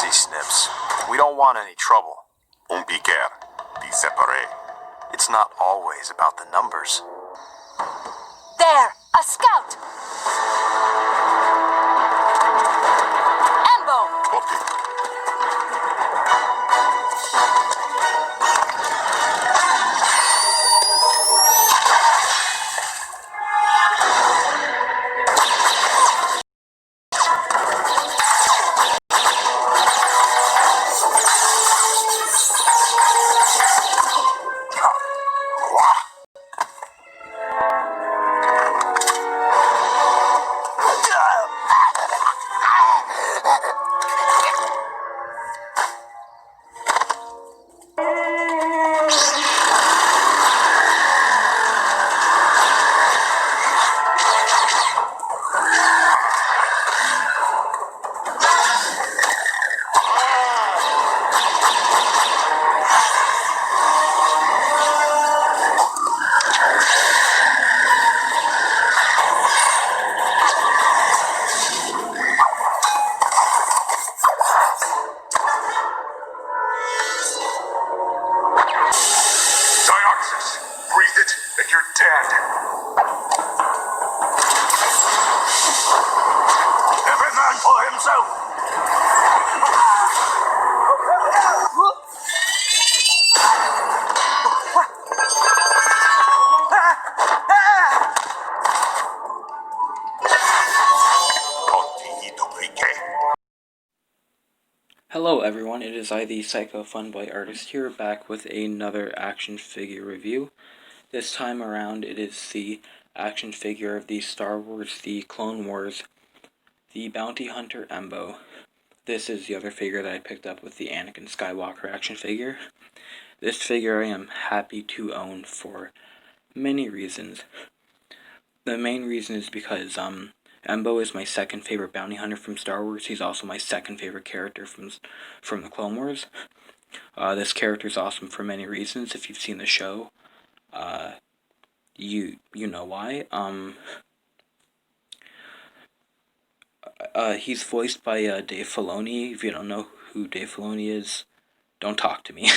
Easy, Snips. We don't want any trouble. Un piquer. Be separé. It's not always about the numbers. There! A scout! Embo! Okay. Breathe it, and you're dead. Every man for himself. Hello everyone, it is I, the Psycho Funboy Artist here, back with another action figure review. This time around it is the action figure of the Star Wars The Clone Wars, the Bounty Hunter Embo. This is the other figure that I picked up with the Anakin Skywalker action figure. This figure I am happy to own for many reasons. The main reason is because Embo is my second favorite bounty hunter from Star Wars. He's also my second favorite character from the Clone Wars. This character is awesome for many reasons. If you've seen the show, you know why. He's voiced by Dave Filoni. If you don't know who Dave Filoni is, don't talk to me.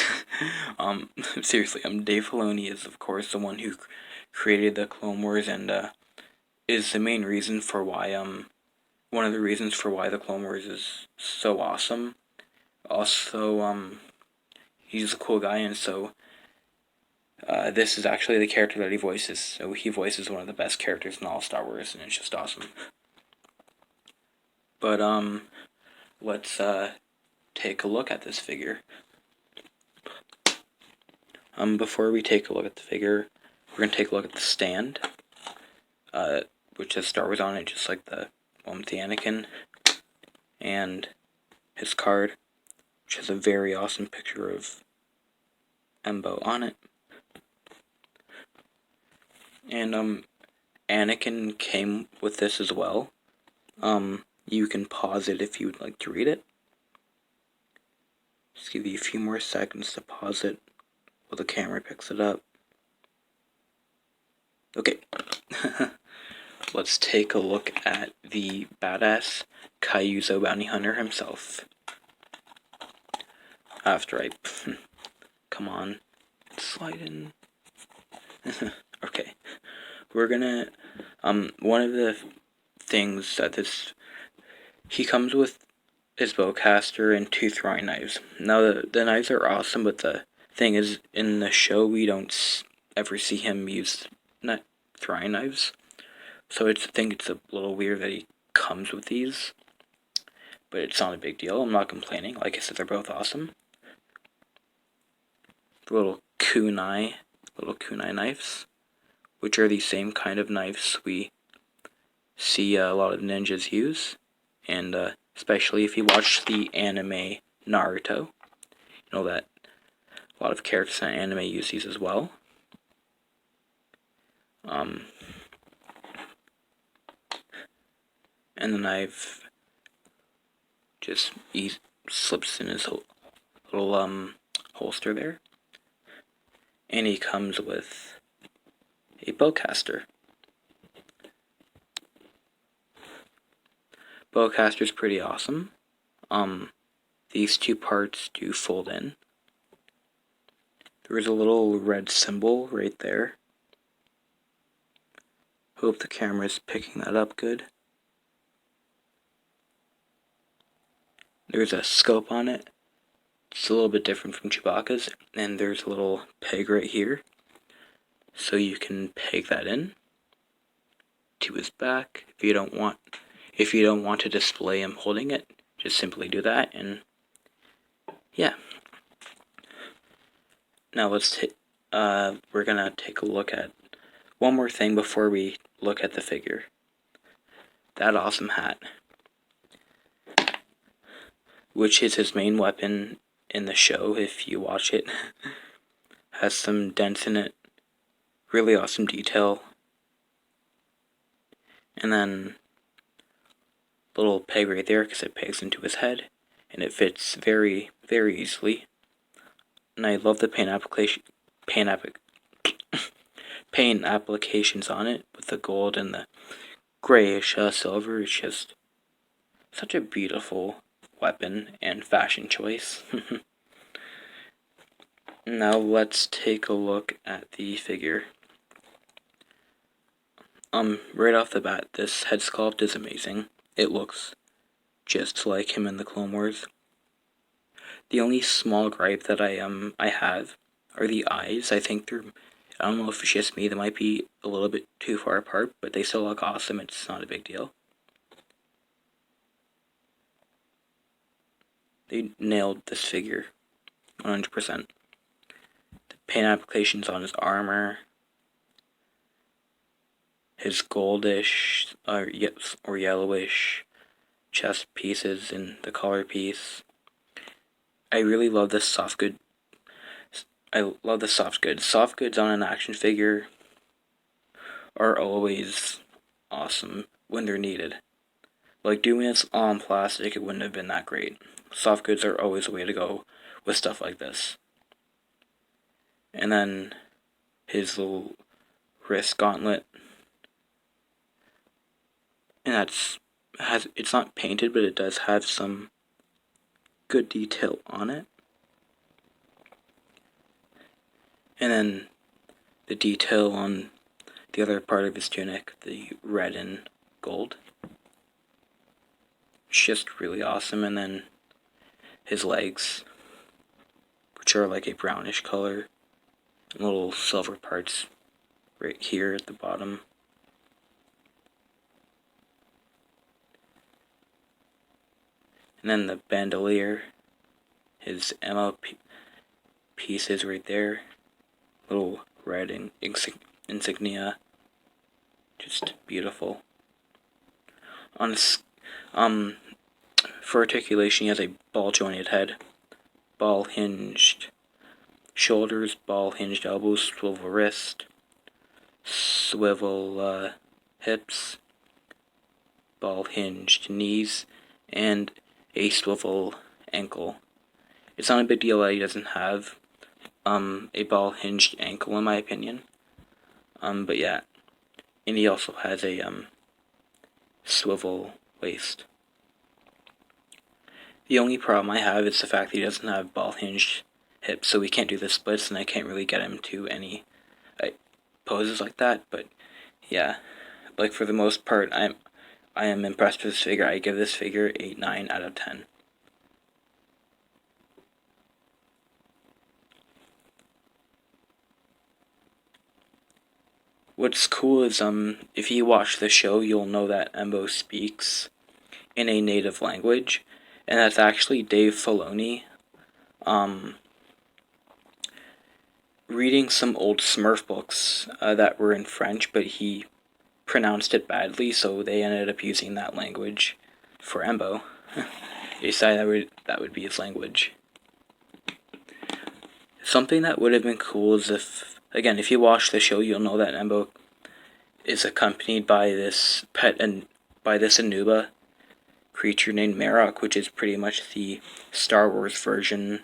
Seriously, Dave Filoni is, of course, the one who created the Clone Wars and is the main reason for why, one of the reasons for why the Clone Wars is so awesome. Also, he's a cool guy, and so, this is actually the character that he voices. So he voices one of the best characters in all Star Wars, and it's just awesome. But, let's, take a look at this figure. Before we take a look at the figure, we're gonna take a look at the stand, which has Star Wars on it, just like the one with the Anakin, and his card, which has a very awesome picture of Embo on it. And, Anakin came with this as well. You can pause it if you would like to read it. Just give you a few more seconds to pause it while the camera picks it up. Okay. Let's take a look at the badass Kyuzo bounty hunter himself. After I... come on. Slide in. Okay. We're gonna... one of the things that this... He comes with his bowcaster and 2 throwing knives. Now, the knives are awesome, but the thing is, in the show, we don't ever see him use throwing knives. So I think it's a little weird that he comes with these. But it's not a big deal. I'm not complaining. Like I said, they're both awesome. Little kunai knives, which are the same kind of knives we see a lot of ninjas use. And especially if you watch the anime Naruto, you know that a lot of characters in anime use these as well. And the knife just slips in his little holster there. And he comes with a bowcaster. Bowcaster's pretty awesome. these two parts do fold in. There's a little red symbol right there. Hope the camera's picking that up good. There's a scope on it. It's a little bit different from Chewbacca's, and there's a little peg right here. So you can peg that in to his back. If you don't want to display him holding it, just simply do that, and yeah. Now we're gonna take a look at one more thing before we look at the figure. That awesome hat, which is his main weapon in the show if you watch it. Has some dents in it, really awesome detail, and then little peg right there because it pegs into his head, and it fits very, very easily. And I love the paint applications on it with the gold and the grayish silver. It's just such a beautiful weapon and fashion choice. Now let's take a look at the figure. Right off the bat, this head sculpt is amazing. It looks just like him in the Clone Wars. The only small gripe that I have are the eyes. I think I don't know if it's just me, they might be a little bit too far apart, but they still look awesome. It's not a big deal. They nailed this figure 100%. The paint applications on his armor, his goldish or yellowish chest pieces and the collar piece. I really love this soft goods. Soft goods on an action figure are always awesome when they're needed. Like doing this on plastic, it wouldn't have been that great. Soft goods are always the way to go with stuff like this. And then his little wrist gauntlet. And it's not painted, but it does have some good detail on it. And then the detail on the other part of his tunic, the red and gold. It's just really awesome. And then his legs, which are like a brownish color, and little silver parts right here at the bottom. And then the bandolier, his ammo pieces right there, little red insignia, just beautiful. For articulation, he has a ball-jointed head, ball-hinged shoulders, ball-hinged elbows, swivel wrist, swivel hips, ball-hinged knees, and a swivel ankle. It's not a big deal that he doesn't have a ball-hinged ankle, in my opinion. But yeah, and he also has a swivel waist. The only problem I have is the fact that he doesn't have ball-hinged hips, so we can't do the splits, and I can't really get him to any poses like that. But yeah, like for the most part, I am impressed with this figure. I give this figure 8/9 out of 10. What's cool is if you watch the show, you'll know that Embo speaks in a native language, and that's actually Dave Filoni reading some old Smurf books that were in French, but he pronounced it badly, so they ended up using that language for Embo. They decided that would be his language. Something that would have been cool is if you watch the show, you'll know that Embo is accompanied by this Anuba creature named Marok, which is pretty much the Star Wars version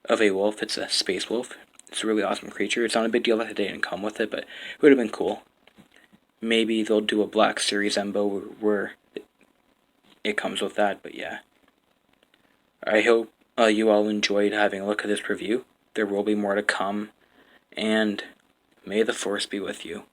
of a wolf. It's a space wolf. It's a really awesome creature. It's not a big deal that they didn't come with it, but it would have been cool. Maybe they'll do a Black Series Embo where it comes with that, but yeah. I hope you all enjoyed having a look at this review. There will be more to come, and may the Force be with you.